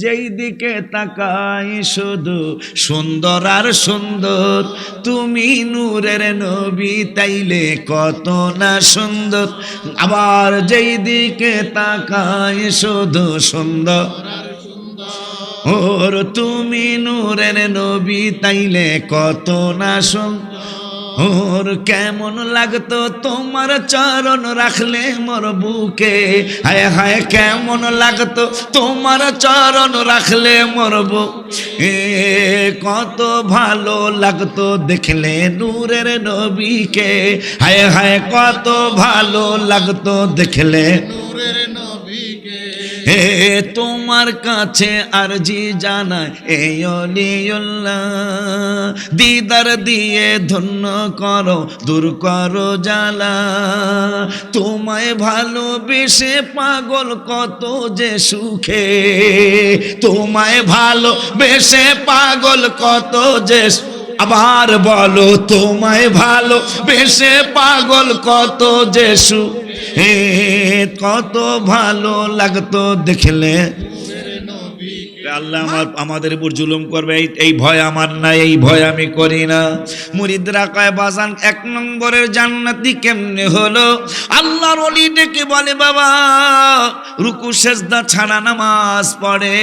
যেই দিকে তাকাই শুধু সুন্দর আর সুন্দর, তুমি নূরের নবী তাইলে কত না সুন্দর। আবার যেই দিকে তাকাই শুধু সুন্দর ওর, তুমি নূরের নবী তাইলে কত না সুন্দর। ওর কেমন লাগতো তোমার চরণ রাখলে মোর বুকে, হায় হায় কেমন লাগতো তোমার চরণ রাখলে মোর বুকে। কত ভালো লাগতো দেখলে নূরের নবীকে, হায় হায় কত ভালো লাগতো দেখলে নূরের নবীকে। হে তোমার কাছে আরজি জানায় এই অলিউল্লাহ, দিদার দিয়ে ধন্য করো দূর করো জ্বালা। তোমায় ভালোবেসে পাগল কত যে সুখে, তোমায় ভালোবেসে পাগল কত যে। আবার বলো তোমায় ভালোবেসে পাগল কত যে সুখে, কত ভালো লাগতো দেখলে। আল্লাহ আমাদের উপর জুলুম করবে এই ভয় আমার নাই, এই ভয় আমি করি না। মুরিদরা কয় বাজান 1 নম্বরের জান্নাতি কেমনে হলো? আল্লাহর ওলি ডেকে বলে বাবা রুকু সেজদা ছাড়া নামাজ পড়ে,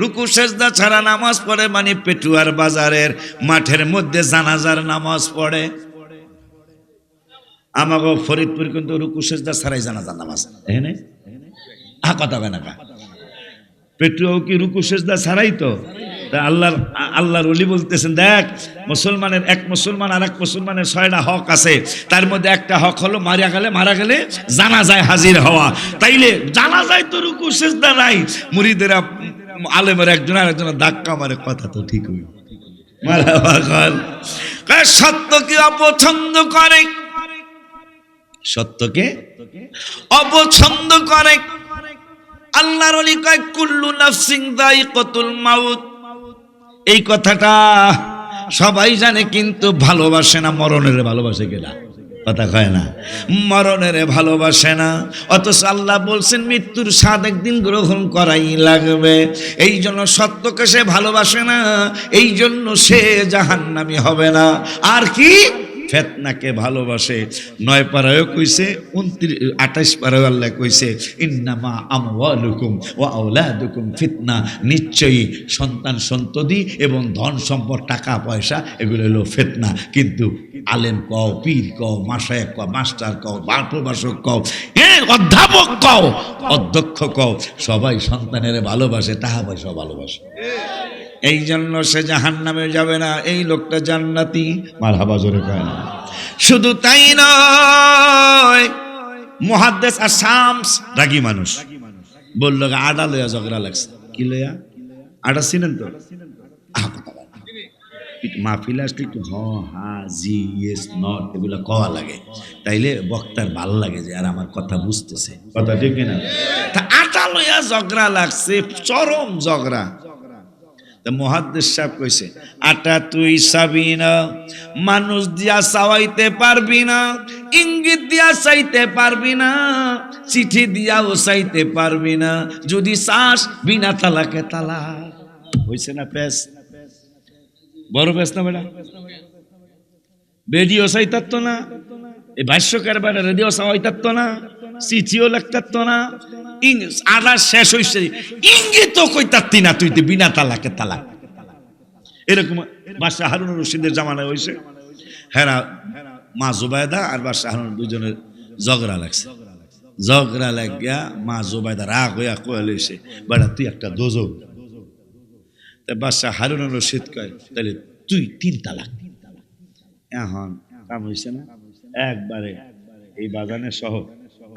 রুকু সেজদা ছাড়া নামাজ পড়ে মানে পেটুয়ার বাজারের মাঠের মধ্যে জানাজার নামাজ পড়ে। আমাকে ফরিদপুর কিন্তু রুকু সেজদা ছাড়াই জানাজার নামাজ, এখানে কথা হয় না কা পেটুয়াও কি রুকু সেজদা ছাড়াই তো। আল্লাহর ওলি বলতেছেন দেখ মুসলমানের এক মুসলমান আর এক মুসলমানের 6টা হক আছে, তার মধ্যে একটা হক হলো মারা গেলে জানাজায় হাজির হওয়া। তাইলে জানাজায় তো রুকু সেজদা নাই। মুরিদেরা আলেমের একজন আর একজনের ধাক্কা মারে, কথা তো ঠিক হই সত্যকে অপছন্দ করে, সত্যকে অপছন্দ করে। আল্লাহর ওলি কয় কুল্লু নাফসিন যায়িকাতুল মাউত, এই কথাটা সবাই জানে কিন্তু ভালোবাসে না। মরণের ভালোবাসে কেনা, কথা কয় না, মরণের ভালোবাসে না। অথচ আল্লাহ বলছেন মৃত্যুর স্বাদ একদিন গ্রহণ করাই লাগবে। এই জন্য সত্যকে সে ভালোবাসে না, এই জন্য সে জাহান্নামী হবে না। আর কি ফিতনাকে ভালোবাসে। 9 পারায়ও কইছে, 28 পারায় আল্লাহ কইছে ইন্নামা আমওয়ালুকুম ওয়া আওলাদুকুম ফিতনা, নিশ্চয়ই সন্তান সন্ততি এবং ধন সম্পদ টাকা পয়সা এগুলো হলো ফিতনা। কিন্তু আলেম কও, পীর কও, মাশায়েখ কও, মাস্টার কও, প্রভাষক কও, অধ্যাপক কও, অধ্যক্ষ কও, সবাই সন্তানের ভালোবাসে, টাকা পয়সা ভালোবাসে। এই জন্য সে জাহান্নামে যাবে না, এই লোকটা জান্নাতি। মারহাবা জোরে কয় না। শুধু তাই নয়, মুহাদ্দিস আর শামস রাগী মানুষ বলল আডা লইয়া ঝগড়া লাগছে। কি লইয়া? আডা চিনেন তো? মাহফিলে আসলে একটু হা জি ইয়েস নট এগুলো কওয়া লাগে, তাইলে বক্তার ভাল লাগে যে আর আমার কথা বুঝতেছে, কথা ঠিক না? তা আটা লইয়া ঝগড়া লাগছে, চরম ঝগড়া। মুহাদ্দিস সাহেব কইছে আটা তুই চাবি না, মানুষ দিয়া চাওয়াইতে পারবি না, ইঙ্গিত দিয়া চাইতে পারবি না, চিঠি দিয়াও চাইতে পারবি না, যদি চাস বিনা তালাকে তালাক। হইছে না পেস? বড় পেস না বেটা? রেডিও চাইতার তো না, এই ভাষ্যকার বেটা রেডিও চাওয়াইতার তো না, চিঠিও লাগতার তো না, আদা শেষ হইছে ইঙ্গিত কইতারতি না তুই বিনা তালাকে তালাক। এরকম বাদশাহ হারুনুর রশিদের জামানায় হইছে। হেরা মা জুবাইদা আর বাদশাহ হারুন দুজনের ঝগড়া লাগছে। ঝগড়া লাগিয়া মা জুবাইদা রাগ হইয়া কয়ে লইছে বেটা তুই একটা দোজক। তা বাদশাহ হারুনুর রশিদ কয় তাহলে তুই 3 তালাক। এখন কাম হইছে না? একবারে এই বাগানে সহ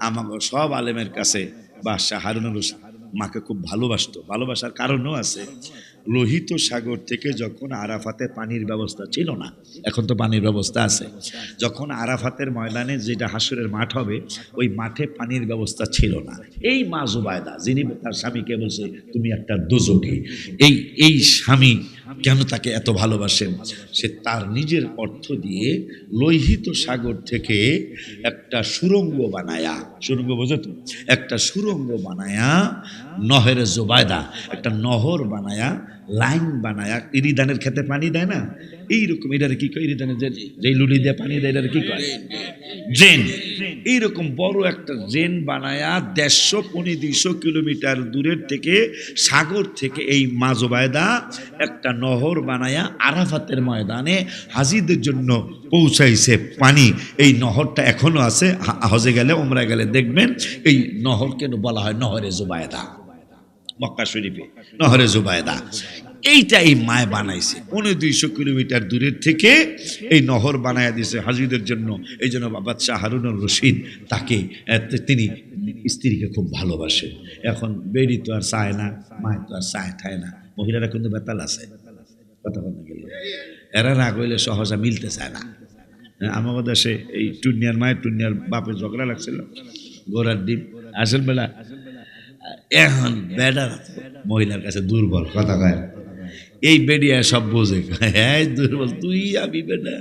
আমাকে সব আলেমের কাছে বাদশাহ হারুনুর রশিদ মাকে খুব ভালোবাসতো। ভালোবাসার কারণও আছে। লোহিত সাগর থেকে যখন আরাফাতে পানির ব্যবস্থা ছিল না, এখন তো পানির ব্যবস্থা আছে, যখন আরাফাতের ময়দানে যেটা হাসরের মাঠ হবে ওই মাঠে পানির ব্যবস্থা ছিল না। এই মা জুবাইদা যিনি তার স্বামীকে বলছে তুমি একটা দোজখী, এই স্বামী কেন তাকে এত ভালোবাসেন? সে তার নিজের অর্থ দিয়ে লোহিত সাগর থেকে একটা সুড়ঙ্গ বানায়া, সুড়ঙ্গ বোঝো তো, একটা সুড়ঙ্গ বানায়া নহরে জোবায়দা, একটা নহর বানায়া, লাইন বানায়া, ইরিদানের খেতে পানি দেয় না, এইরকম এটার কি কয়, ইরিদানের যে লুলি দিয়ে পানি দেয় এটার কি কয়, ড্রেন। এইরকম বড় একটা ড্রেন বানায়া 150-200 কিলোমিটার দূরের থেকে, সাগর থেকে এই মা জোবায়দা একটা নহর বানায়া আরাফাতের ময়দানে হাজিদের জন্য পৌঁছাইছে পানি। এই নহরটা এখনো আছে, হজে গেলে ওমরায় গেলে দেখবেন এই নহর কেন বলা হয় নহরে জোবায়দা, মক্কা শরীফে নহরে জোবায়দা। এইটা এই মায় বানাইছে 200 কিলোমিটার দূরের থেকে এই নহর বানায়া দিয়েছে হাজিদের জন্য। এই জন্য বাদশাহ হারুনুর রশিদ তাকে, তিনি স্ত্রীকে খুব ভালোবাসে। এখন বেড়ি তো আর চায় না, মায় তো আর চায় ঠায় না, মহিলারা কিন্তু বেতাল আছে, কথা বলতে গেলে এরা রাগ হইলে সহজে মিলতে চায় না। আমার দেশে এই টুনিয়ার মায়ের টুনিয়ার বাপের ঝগড়া লাগছিল, গোড়ার ডিম আসল বেলা। এখন বেডার মহিলার কাছে দুর্বল, কথা কয়, এই বেডিয়া সব বোঝে, হ্যাঁ দুর্বল তুই আমি বেডা,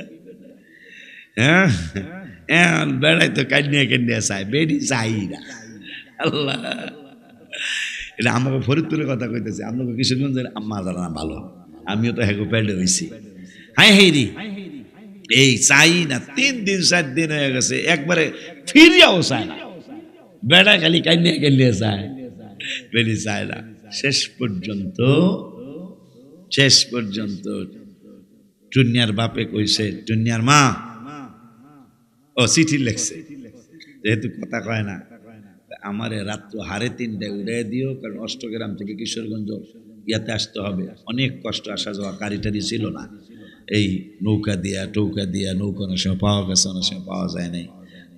হ্যাঁ এখন বেড়াই তো কান্নিয়া চায়, বেডি চাই না। আল্লাহ, এটা আমাকে ফরিদপুরের কথা কইতেছে, আপনাকে কিশোরগঞ্জের আম্মা জানা ভালো, আমিও তো হ্যাঁ প্যাডে হয়েছি। হাই হাই রে, এই চাই না, 3 দিন 4 দিন হয়ে গেছে, একবারে ফিরিয়াও চায় না, বেড়া খালি কান্নিয়া চায়, বেডি চায় না। শেষ পর্যন্ত টুনিয়ার বাপে কইছে, টুনিয়ার মা ও চিঠি লেখছে, যেহেতু কথা কয় না, আমারে রাত্র 3:30 উড়াই দিও, কারণ অষ্টগ্রাম থেকে কিশোরগঞ্জ ইয়াতে আসতে হবে, অনেক কষ্ট আসা যাওয়া, গাড়িটারি ছিল না, এই নৌকা দিয়া টৌকা দিয়া, নৌকা অনেক সময় পাওয়া গেছে, অনেক সময় পাওয়া যায় নাই,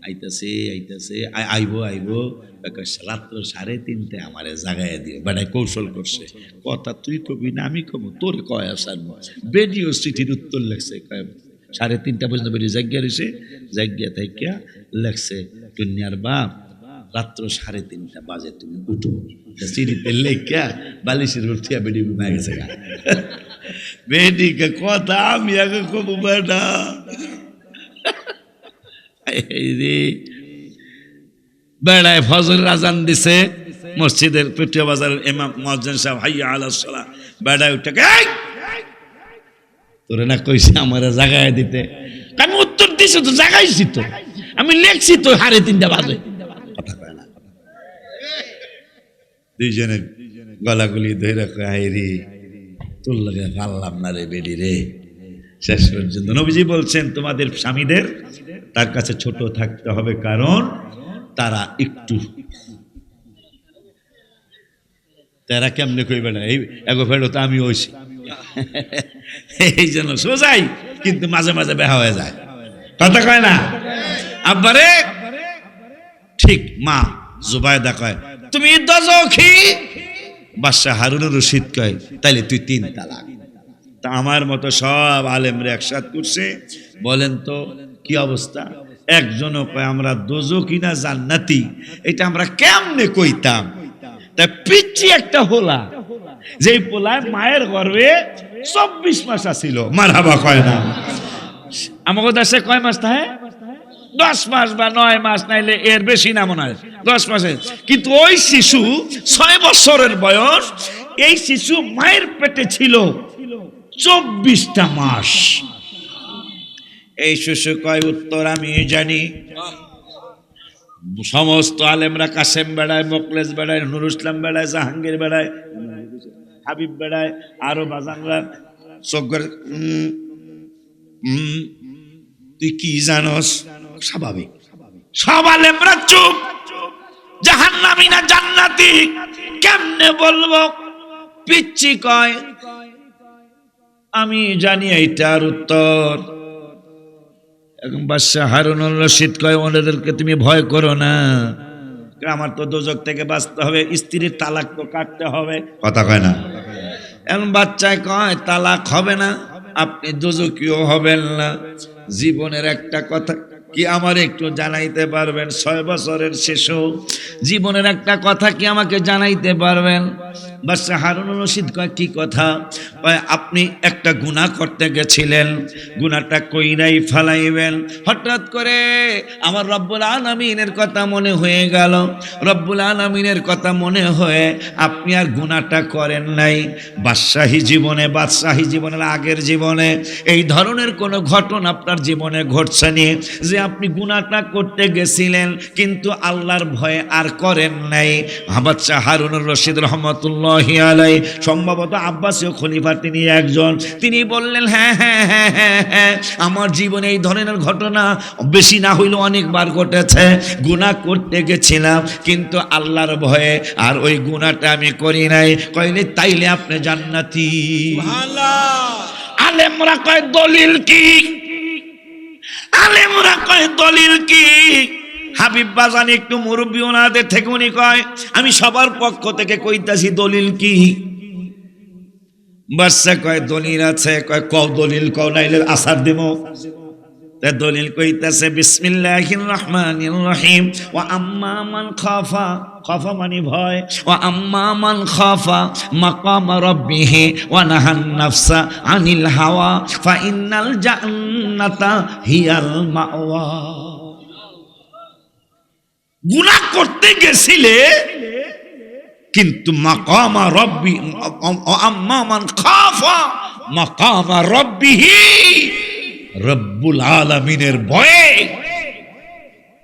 আইতাছে আইবো রাত্র 3:30 আমারে জাগাইয়া দিও। বেড়ায় কৌশল করছে, কথা তুই কবি না আমি কব, তোর কয় আসার বেডিও চিঠির উত্তর লেখছে, 3:30 পর্যন্ত বেরিয়ে জাগিয়া রয়েছে, জাগিয়া থাইকা লেখছে, টুনিয়ার বাপ রাত্র 3:30 বাজে তুমি উঠো, চিঠিতে লেখা বালিশের উঠিয়া বেডি ঘুমায় গেছে। বেডিকে কথা আমি আগে কব বেডা, বেড়ায় ফজরের আজান দিছে, মসজিদের পেটিয়া বাজারের ইমাম মুয়াজ্জিন সাহেব হাইয়া আলাস সালাহ, বেড়ায় উঠে তোরে না কইছে আমারে জাগায় দিতে, আমি উত্তর দিছি তো, জাগাইছি তো, আমি লেখছি তো 3:30 বাজে, কথা কয় না। দুইজনে গলাগুলি ধরে কয়, রে তোর লাগে পারলাম না রে বেডি রে। শেষ পর্যন্ত নবীজি বলছেন, তোমাদের স্বামীদের তার কাছে ছোট থাকতে হবে, কারণ তারা একটু, তারা কেমনে কইবে না, এই এগো ফেরো তো আমি হইছি, এই জন্য সোজাই, কিন্তু মাঝে মাঝে বেহা হয়ে যায়, কথা কয় না। আব্বারে ঠিক মা জুবায়দা কয়, তুমি দজখি, বাদশাহ হারুনুর রশিদ কয়, তাইলে তুই 3 তালাক। তা আমার মতো সব আলেমরে একসাথ করছে, বলেন তো কি অবস্থা? একজনও কয় আমরা দোজখী না জান্নাতি, এটা আমরা কেমনে কইতাম? তাই পিচ্ছি একটা হোলা, যেই পোলায় মায়ের গর্ভে 24 মাস আছিল, মারহাবা কয় না। আমাদের দেশে কয় মাস থাকে? 10 মাস বা 9 মাস, নাইলে এর বেশি না মনে হয় 10 মাসে। কিন্তু ওই শিশু 6 বছরের বয়স, এই শিশু মায়ের পেটে ছিল 24টা মাস। এই শিশু কয় উত্তর আমি জানি। সমস্ত আলেমরা, কাসেম বেড়ায়, মোকলেস বেড়ায়, নুরুল ইসলাম বেড়ায়, জাহাঙ্গীর বেড়ায়, হাবিব বেড়ায়, আরো বাজানরা চোখের তুই কি জানোস? স্বাভাবিক, সব আলেমরা চুপ। জাহান্নামী না জান্নাতি কেমনে বলবো? পিচ্ছি কয় আমি জানি এইটার উত্তর। এখন বাদশাহ হারুনুর রশিদ কয়, ওনাদেরকে তুমি ভয় করো না, আমার তো দোজখ থেকে বাঁচতে হবে, স্ত্রীর তালাক তো কাটতে হবে, কথা কয় না। এখন বাচ্চায় কয় তালাক হবে না, আপনি দোজখীও হবেন না। জীবনের একটা কথা কি আমার একটু জানাইতে পারবেন? 6 বছরের শিশু, জীবনের একটা কথা কি আমাকে জানাইতে পারবেন? বাদশাহ হারুনুর রশিদ কয় কি কথা? কয় আপনি একটা গুনাহ করতে গেছিলেন, গুনাহটা কইরাই ফালাইবেন, হঠাৎ করে আমার রব্বুল আলামিনের কথা মনে হয়ে গেল। রব্বুল আলামিনের কথা মনে হয়ে আপনি আর গুনাহটা করেন নাই। বাদশাহী জীবনের আগের জীবনে এই ধরনের কোনো ঘটনা আপনার জীবনে ঘটছে নি যে আপনি গুনাহটা করতে গেছিলেন কিন্তু আল্লাহর ভয়ে আর করেন নাই? বাদশাহ হারুনুর রশিদ রহমতুল্লাহি আলাইহি, সম্ভবত আব্বাসীয় খলিফা তিনি একজন, তিনি বললেন হ্যাঁ হ্যাঁ হ্যাঁ হ্যাঁ হ্যাঁ, আমার জীবনে এই ধরনের ঘটনা বেশি না হইলেও অনেকবার ঘটেছে। গুনাহ করতে গেছিলাম কিন্তু আল্লাহর ভয়ে আর ওই গুনাহটা আমি করি নাই। কইলে তাইলে আপনি জান্নাতি। আলেমরা কয় দলিল কি? আলেমরা কয় দলিল কি? হাবিব বাজান একটু মুরব্বী, ওনাদের থেকে উনি কয় আমি সবার পক্ষ থেকে কইতাছি দলিল কি? বাদশা কয় দলিল আছে। কয় কও দলিল কও, নাইলে আসার দেবো। তা দলিল কইতাছে বিসমিল্লাহির রহমানির রহিম, ওয়া আম্মা মান খাফা, খাফা মানে ভয়, ওয়া আম্মা মান খাফা মাকাম রাব্বিহি ওয়া নাহান নাফসা আনিল হাওয়া ফা ইন্নাল জান্নাতা হিয়াল মাওয়া। গুনাহ করতে গেছিলে কিন্তু মাকামা রব্বি, আম্মা মান খাফা মাকামা রাব্বিহি, রব্বুল আলামিনের ভয়ে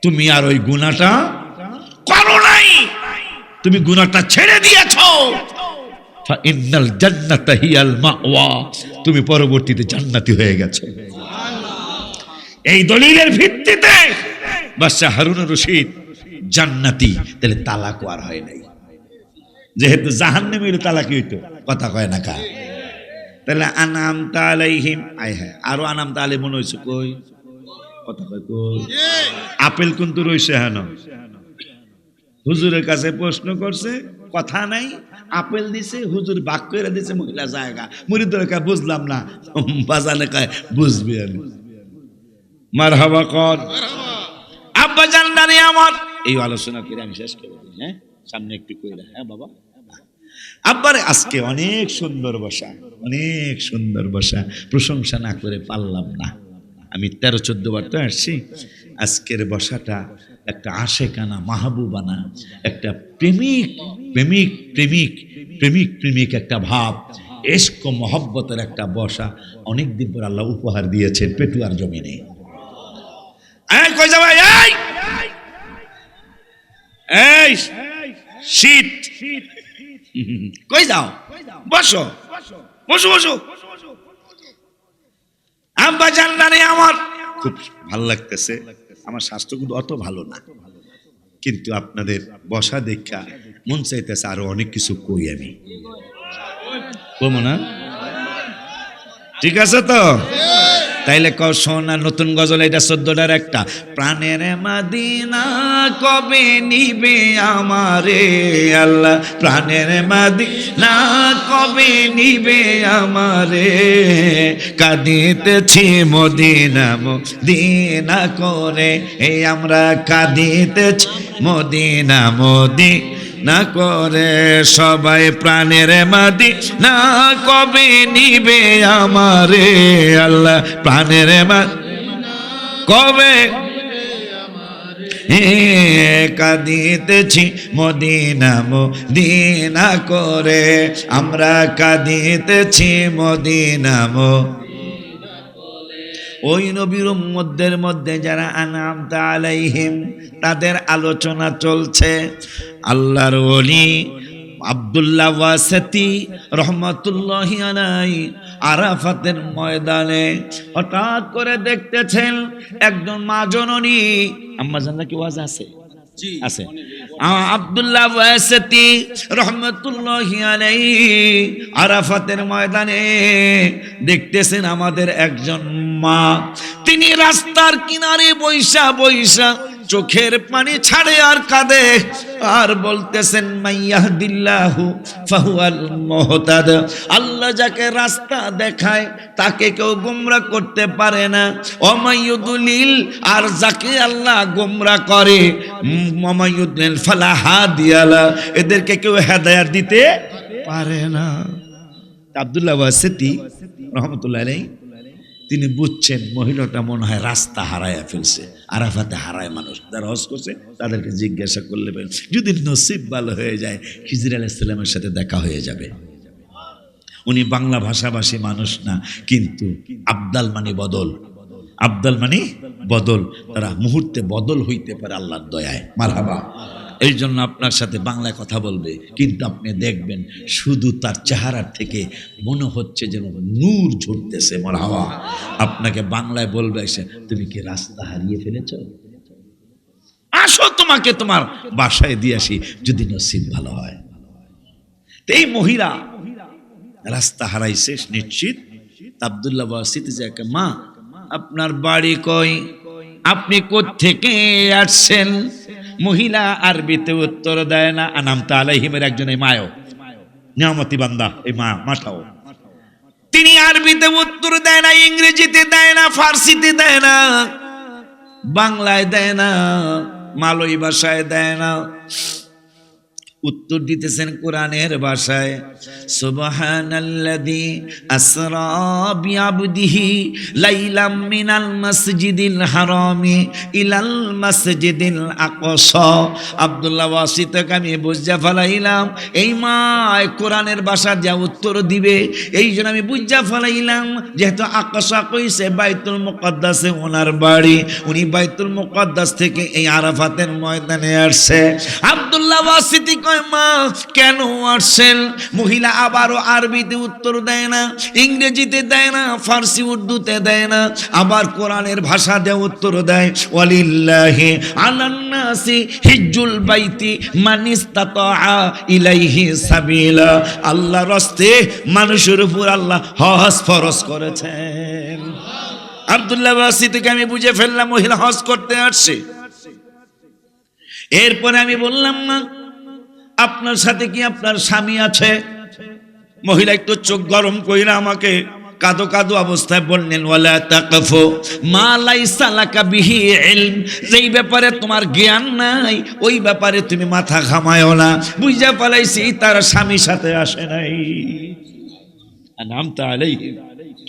তুমি আর ওই গুনাহটা করো নাই, তুমি গুনাহটা ছেড়ে দিয়েছো। ফা ইন্নাল জান্নাতা হিয়াল মাওয়া, তুমি পরবর্তীতে জান্নাতি হয়ে গেছো। এই দলিলের ভিত্তিতে বাদশা হারুনুর রশিদ জান্নাতি। তাহলে তালাক আর হয় নাই, যেহেতু জাহান্নামী হইলে তালাক হইতো, কথা কয় না কা? তাহলে আনামতা আলাইহিম, আয় হ্যাঁ আরো আনামতা আলাই মনে হয়েছে কই, কথা কয় কই? আপেল কিন্তু রইছে হেন। হুজুরের কাছে প্রশ্ন করছে, কথা নাই, আপেল দিছে, হুজুর বাক করে দিছে মহিলা জায়গা। মুরিদরা কয় বুঝলাম না, বাজানে কয় বুঝবি আমি। মারহাবা কর আব্বা জানদানি আমার। এই আলোচনা করে আমি শেষ করে দিই। হ্যাঁ সামনে একটু কইরা, হ্যাঁ বাবা। আব্বারে আজকে অনেক সুন্দর বসা, অনেক সুন্দর বসা, প্রশংসা না করে পারলাম না। আমি 13-14 বার তো আসছি। আজকের বসাটা একটা আশেকানা, মাহবুবানা, একটা প্রেমিক প্রেমিক প্রেমিক প্রেমিক প্রেমিক একটা ভাব, ইশক ও মহব্বতের একটা বসা অনেকদিন পর আল্লাহ উপহার দিয়েছেন পেটুয়ার জমিনে। কই যাবা? এই শীত, কই যাও? বসো বসো বসো। আব্বা জানলানে আমার খুব ভালো লাগতেছে। আমার স্বাস্থ্য কিন্তু অত ভালো না, কিন্তু আপনাদের বসা দেখা মন চাইতেছে আরো অনেক কিছু কই। আমি কমো না? ঠিক আছে তো? তাইলে কও শোনা নতুন গজল, এটা 14টার একটা। প্রাণের মাদিনা কবে নিবে আমারে আল্লাহ, প্রাণের মাদিনা কবে নিবে আমারে, কাঁদিতেছি মদিনা মদিনা করে, এই আমরা কাঁদিতেছি মদিনা মদিনা করে, সবাই প্রাণের মাদিনা কবে নিবে আমারে আল্লাহ, প্রাণের মাদিনা কবে কাঁদিতেছি মদিনা মদিনা করে, আমরা কাঁদিতেছি মদিনা মদিনা করে। ওই নবীর উম্মতদের মধ্যে যারা আনআমতা আলাইহিম, তাদের আলোচনা চলছে। আল্লাহর ওলি আব্দুল্লাহ ওয়াসিতি রহমাতুল্লাহি আলাইহি আরাফাতের ময়দানে হঠাৎ করে দেখতেছেন একজন মা জননী, আম্মা জানলা কি ওয়াজ আছে? আছে। আব্দুল্লাহ ওয়াসিতি রহমাতুল্লাহি আলাইহি আরাফাতের ময়দানে দেখতেছেন আমাদের একজন মা, তিনি রাস্তার কিনারে বৈশা বৈশা চোখের পানি ছাড়ে আর কাঁদে আর বলতেছেন মাইয়াহদিল্লাহু ফাহুয়াল মুহতাদ, আল্লাহ যাকে রাস্তা দেখায় তাকে কেউ গোমরা করতে পারে না। ওমাইয়ুদলিল, আর যাকে আল্লাহ গোমরা করে, ওমাইয়ুদলিল ফালা হাদিয়া লা, এদেরকে কেউ হেদায়েত দিতে পারে না। আব্দুল্লাহ ওয়াসিতি রহমতুল্লাহ আলাইহি তিনি বুঝছেন মহিলাটা মনে হয় রাস্তা হারায়া ফেলছে। আরাফাতে হারায় মানুষ, যারা হজ করছে তাদেরকে জিজ্ঞাসা করলে যদি নসিব ভালো হয়ে যায় খিজির আলাইহিস সালামের সাথে দেখা হয়ে যাবে। উনি বাংলা ভাষাভাষী মানুষ না, কিন্তু আবদাল মানে বদল, আবদাল মানে বদল, তারা মুহূর্তে বদল হইতে পারে আল্লাহর দয়ায়। মারহাবা। এই জন্য আপনার সাথে বাংলায় কথা বলবে, কিন্তু আপনি দেখবেন শুধু তার চেহারার থেকে মনে হচ্ছে যেন নূর ঝরতেছে। মারহাবা। আপনাকে বাংলায় বলবে এসে, তুমি কি রাস্তা হারিয়ে ফেলেছ, আসো তোমাকে তোমার বাসায় দিয়ে আসি যদি নসিব ভালো হয়। এই মহিলা রাস্তা হারাইছে নিশ্চিত। আব্দুল্লাহ ওয়াসিতি যে, মা আপনার বাড়ি কই, আপনি কোত্থেকে আসছেন? মহিলা আরবিতে উত্তর দেয় না। আনামতা আলাইহিমের একজন এই মায়ও নিয়ামতি বান্দা, এই মাটাও তিনি আরবিতে উত্তর দেয় না, ইংরেজিতে দেয় না, ফার্সিতে দেয় না, বাংলায় দেয় না, মালয় ভাষায় দেয় না, উত্তর দিতেছেন কোরআনের ভাষায়। সুবহানাল্লাযী আসরা বিআবদিহি লাইলাম মিনাল মাসজিদিল হারামি ইলাল মাসজিদিল আকসা। আব্দুল্লাহ ওয়াসিতকে আমি বুঝা ফেলাইলাম, এই মা কোরআনের ভাষা যা উত্তর দিবে, এই জন্য আমি বুঝা ফেলাইলাম যেহেতু আকসা কইছে বাইতুল মুকদ্দাসে ওনার বাড়ি, উনি বাইতুল মুকদ্দাস থেকে এই আরাফাতের ময়দানে আসছে। আব্দুল্লাহ ওয়াসিতি মা কেন আসছেন? মহিলা আবারও আরবিতে উত্তর দেয় না, ইংরেজিতে দেয় না, ফার্সি উর্দুতে দেয় না, আবার কোরআনের ভাষা দিয়ে উত্তর দেয়। ওয়ালিল্লাহি আলান নাসি হিজ্জুল বাইতি মান ইসতাতা ইলাইহি সাবিলা। আল্লাহর রাস্তে মানুষের উপর আল্লাহ হজ ফরজ করেছেন। আব্দুল্লাহ ওয়াসিতিকে আমি বুঝে ফেললাম মহিলা হজ করতে আসছে। এরপরে আমি বললাম, মা আপনার সাথে কি আপনার স্বামী আছে? মহিলা একটু চোখ গরম কইরা আমাকে কাঁদো কাঁদো অবস্থায় বললেন, ওয়ালা তাকফু মা লাইসা লাকা বিহি ইলম, যেই ব্যাপারে তোমার জ্ঞান নাই ওই ব্যাপারে তুমি মাথা ঘামায়ও না। বুঝা পালাইছি তার স্বামীর সাথে আসে নাই। আনামতা আলাইহি,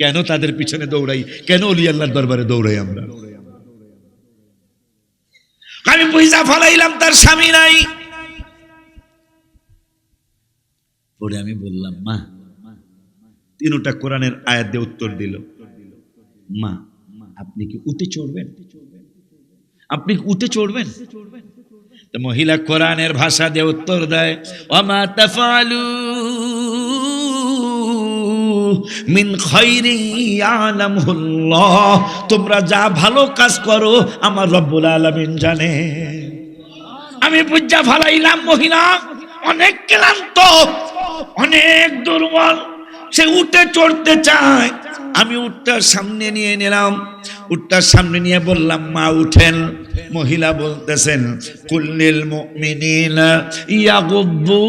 কেন তাদের পিছনে দৌড়াই, কেন ওলি আল্লাহর দরবারে দৌড়াই আমরা? আমি বুঝা ফেলাইলাম তার স্বামী নাই। পরে আমি বললাম, মা, তিনটা কোরআনের আয়াত দিয়ে উত্তর দিল, মা আপনি কি উঠে চড়বেন? আপনি উঠে চড়বেন? তো মহিলা কোরআনের ভাষা দিয়ে উত্তর দেয়, ওয়ামা তাফআলু মিন খাইরি ইয়ালামুল্লাহ, তোমরা যা ভালো কাজ করো আমার রব্বুল আলামিন জানে। আমি বুঝা ফেলাইলাম মহিলা অনেক ক্লান্ত, অনেক দুর্বল, সে উঠে চড়তে চায়। আমি উটটার সামনে নিয়ে নিলাম, উটটার সামনে নিয়ে বললাম, মা উঠেন। মহিলা বলতেছেন, কুল্লিল মুমিনিনা ইয়াগুদ্দু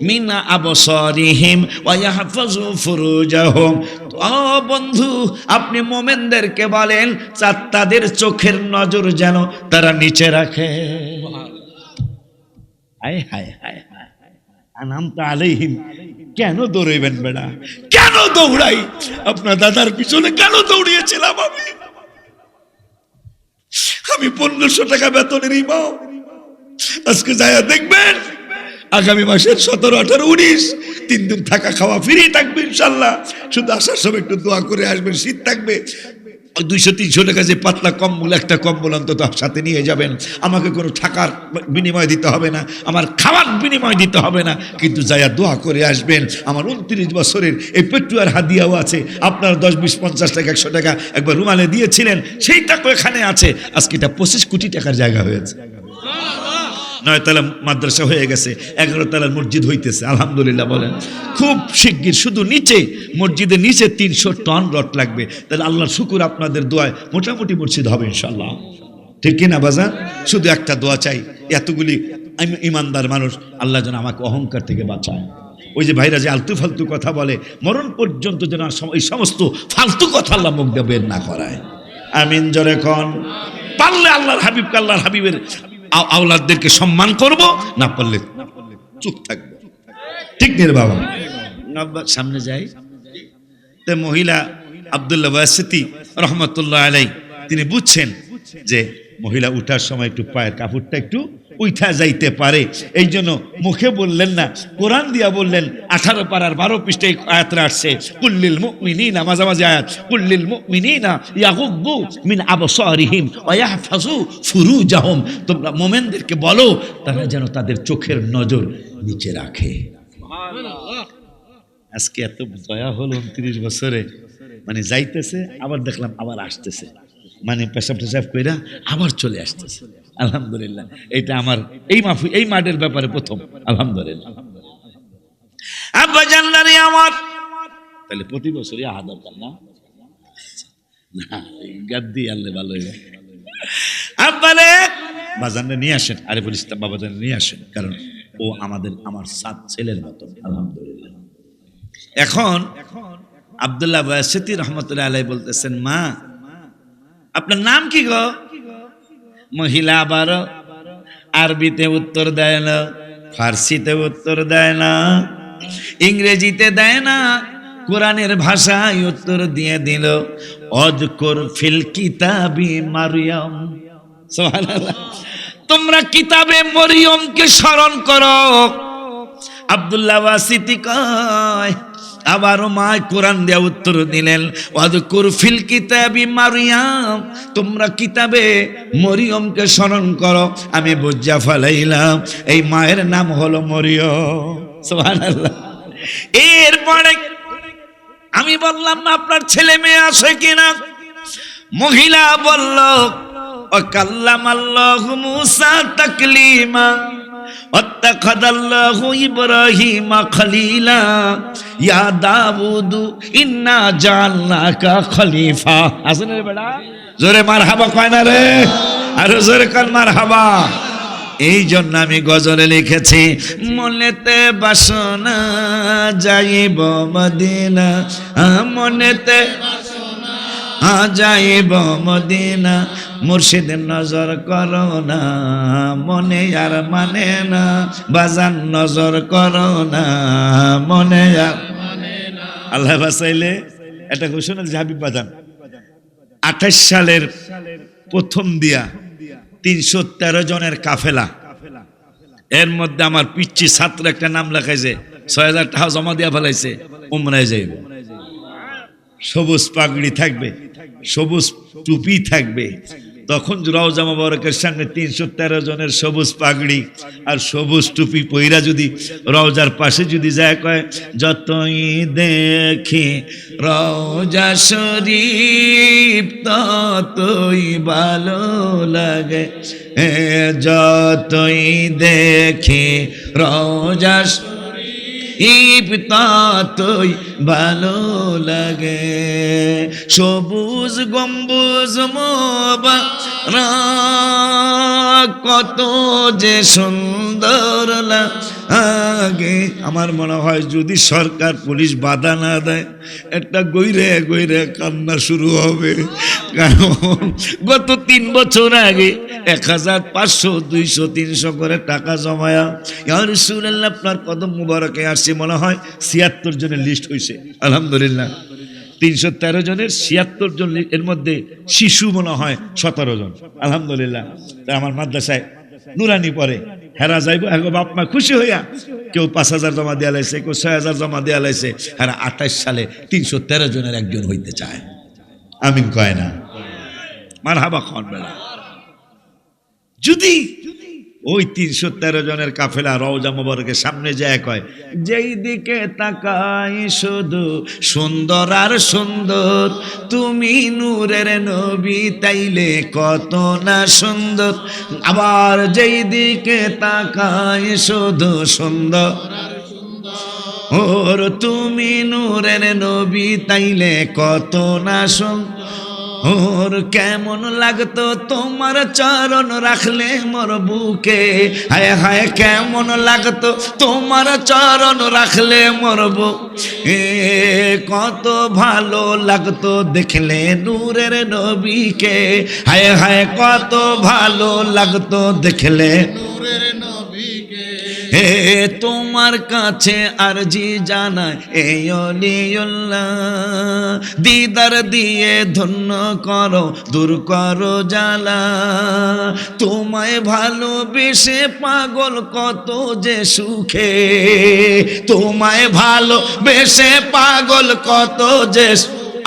মিন আবসারিহিম ওয়া ইয়াহফাযু ফুরুজাহুম। ও বন্ধু, আপনি মুমিনদেরকে বলেন তাদের চোখের নজর যেন তারা নিচে রাখে। হায় হায় হায়, আনামতা আলাইহিম। কেন দৌড়াইবেন বেড়া, কেন দৌড়াই? আপনার দাদার পিছনে কেন দৌড়িয়েছিলাম আমি? 1500 টাকা বেতনের ইমাম, আজকে যায়া দেখবেন আগামী মাসের 17, 18, 19 3 দিন থাকা খাওয়া ফ্রি থাকবে ইনশাল্লাহ। শুধু আসার সময় একটু দোয়া করে আসবেন, শীত থাকবে। 200-300 টাকা যে পাতলা কম্বল, একটা কম্বল অন্তত সাথে নিয়ে যাবেন। আমাকে কোনো টাকার বিনিময় দিতে হবে না, আমার খাওয়ার বিনিময় দিতে হবে না, কিন্তু যাইয়া দোয়া করে আসবেন। আমার 29 বছরের এই পেট্রোয়ার হাদিয়াও আছে। আপনার 10, 20, 50 টাকা, 100 টাকা একবার রুমালে দিয়েছিলেন, সেই টাকা এখানে আছে। আজকে এটা 25 কোটি টাকার জায়গা হয়েছে। 9 তলা মাদ্রাসা হয়ে গেছে, 11 তলার মসজিদ হইতেছে, আলহামদুলিল্লাহ বলেন। খুব শিগগির শুধু নিচে, মসজিদের নিচে 300 টন রড লাগবে। তাহলে আল্লাহর শুকুর, আপনাদের দোয়ায় মোটামুটি মসজিদ হবে ইনশাল্লাহ। ঠিক কিনা বাজান? শুধু একটা দোয়া চাই, এতগুলি ইমানদার মানুষ, আল্লাহ যেন আমাকে অহংকার থেকে বাঁচায়। ওই যে ভাইরা যে আলতু ফালতু কথা বলে, মরণ পর্যন্ত যেন এই সমস্ত ফালতু কথা আল্লাহ মুখ দিয়ে বের না করায়। আমিন জোরে কোন। পারলে আল্লাহর হাবিবকে, আল্লাহর হাবিবের আওলাদদেরকে সম্মান করব, না পারলে চুপ থাকবো। ঠিক নেই বাবা? সামনে যাই। তো মহিলা আব্দুল্লাহ ওয়াসিতি রহমতুল্লাহ আলাই তিনি বুঝছেন যে মহিলা উঠার সময় একটু পায়ের কাপড়টা একটু উঠা যাইতে পারে, এই জন্য মুখে বললেন না, কোরআন দিয়া বললেন। 18 পারার 12 পৃষ্ঠায় আয়াতটা আসছে, কুল্লিল মুমিনিনা, মাঝামাঝি আয়াত, কুল্লিল মুমিনিনা ইয়াগুদ্দু মিন আবসারিহিম ওয়া ইয়াহফাজু ফুরুজাহুম, তোমরা মুমিনদেরকে বলো তারা যেন তাদের চোখের নজর নিচে রাখে। আজকে এত দয়া হলো 29 বছরে, মানে যাইতেছে আবার দেখলাম আবার আসতেছে, মানে পেশাব টেশাব কইরা আবার চলে আসতেছে। আলহামদুলিল্লাহ, এইটা আমার এই মাঠের ব্যাপারে প্রথম। আলহামদুলিল্লাহ। আব্বা জানলারে আমার তাহলে প্রতি বছরই আহা দরকার না, গাদ্দি আনলে ভালো হইবে। আব্বারে বাজানে নিয়ে আসেন, আরে বলিস বাবা জানে নিয়ে আসেন, কারণ ও আমার 7 ছেলের মতো। আলহামদুলিল্লাহ। এখন আব্দুল্লাহ ওয়াসিতি রহমতুল্লাহ আলাইহি বলতেছেন, মা আপনার নাম কি গো? মহিলা আবার আরবিতে উত্তর দেয় না, ফার্সিতে উত্তর দেয় না, ইংরেজিতে দেয় না, কোরআনের ভাষায় উত্তর দিয়ে দিল, অযকুর ফিল কিতাবি মারইয়াম। সুবহানাল্লাহ। তোমরা কিতাবে মরিয়মকে স্মরণ করো। আব্দুল্লাহ ওয়াসিতি কয়, আবারও মা কোরআন দিয়ে উত্তর দিলেন, ওয়াযকুর ফিল কিতাবি মারইয়াম, তোমরা কিতাবে মরিয়মকে স্মরণ করো। আমি বুঝা ফেলাইলাম এই মায়ের নাম হলো মরিয়ম। সুবহানাল্লাহ। এরপরে আমি বললাম, আপনার ছেলে মেয়ে আছে কিনা? মহিলা বলল, ওয়াকাল্লামাল্লাহু মূসা তাকলিমা ওয়াত্তাখাযাল্লাহু ইব্রাহিমা খলিলা ইয়া দাউদু ইন্না জাআলনাকা খলিফা। আসেন রে বেটা, জোরে মারহাবা কয় না রে? আর জোরে কান মারহাবা। এই জন্য আমি গজলে লিখেছি, মনেতে বাসনা যাইব মদিনা, মনেতে যাইব মদিনা, মুর্শিদের নজর করো না, মনে আর মানে না, বাজান নজর করো না, মনে আর মানে না। আল্লাহ বাসাইলে এটা ঘোষণা দিয়েছে হাবিব বাজান 28 সালের প্রথম দিয়া 313 জনের কাফেলা, এর মধ্যে আমার পিচ্ছি ছাত্র একটা নাম লেখাইছে, 6000 টাকা জমা দিয়া ফেলাইছে, উমরায় যাইবে। সবুজ পাগড়ি থাকবে, সবুজ টুপি থাকবে। তখন রওজা মোবারকের সামনে 313 জনের সবুজ পাগড়ি আর সবুজ টুপি পইরা যদি রওজার পাশে যদি যায়, কয় যতই দেখি রওজা শরীফ ততই ভালো লাগে, যতই দেখি রওজা ততই ভালো লাগে, সবুজ গম্বুজ মোবারক কত যে সুন্দর লাগে। আমার মনে হয় যদি সরকার পুলিশ বাধা না দেয়, একটা গইরে গইরে কান্না শুরু হবে। কারণ গত 3 বছর আগে 1500, 200, 300 করে টাকা জমায়া ইয়া রাসূলুল্লাহ আপনার কদম মুবারকে আসছে, মনে হয় 76 জনের লিস্ট হয়েছে। আলহামদুলিল্লাহ। 313 জনের 76 জন, এর মধ্যে শিশু মনে হয় 17 জন। আলহামদুলিল্লাহ। তা আমার মাদ্রাসায় নুরানি পড়ে, হেরা যাইব, এখন বাপ মা খুশি হইয়া কেউ 5000 জমা দেয়া লাইছে, কেউ 6000 জমা দেয়া লাইছে। হেরা 28 সালে 313 জনের একজন হইতে চায়। আমিন কয় না? মারহাবা খান বেলা। যদি ওই 313 জনের কাফেলা রওজা মোবারকের সামনে যায়, কয় যেই দিকে তাকাই শুধু সুন্দর আর সুন্দর, তুমি নূরের নবী তাইলে কত না সুন্দর। আবার যেই দিকে তাকাই শুধু সুন্দর ওর, তুমি নূরের নবী তাইলে কত না সুন্দর। ওর কেমন লাগতো তোমার চরণ রাখলে মোর বুকে, হায় হায় কেমন লাগতো তোমার চরণ রাখলে মোর বুকে, কত ভালো লাগতো দেখলে নূরের নবীকে, হায় হায় কত ভালো লাগতো দেখলে নূরের নবীকে। হে তোমার কাছে আরজি জানায় এই অলিউল্লাহ, দিদার দিয়ে ধন্য করো, দূর করো জ্বালা। তোমায় ভালোবেসে পাগল কত যে সুখে, তোমায় ভালোবেসে পাগল কত যে,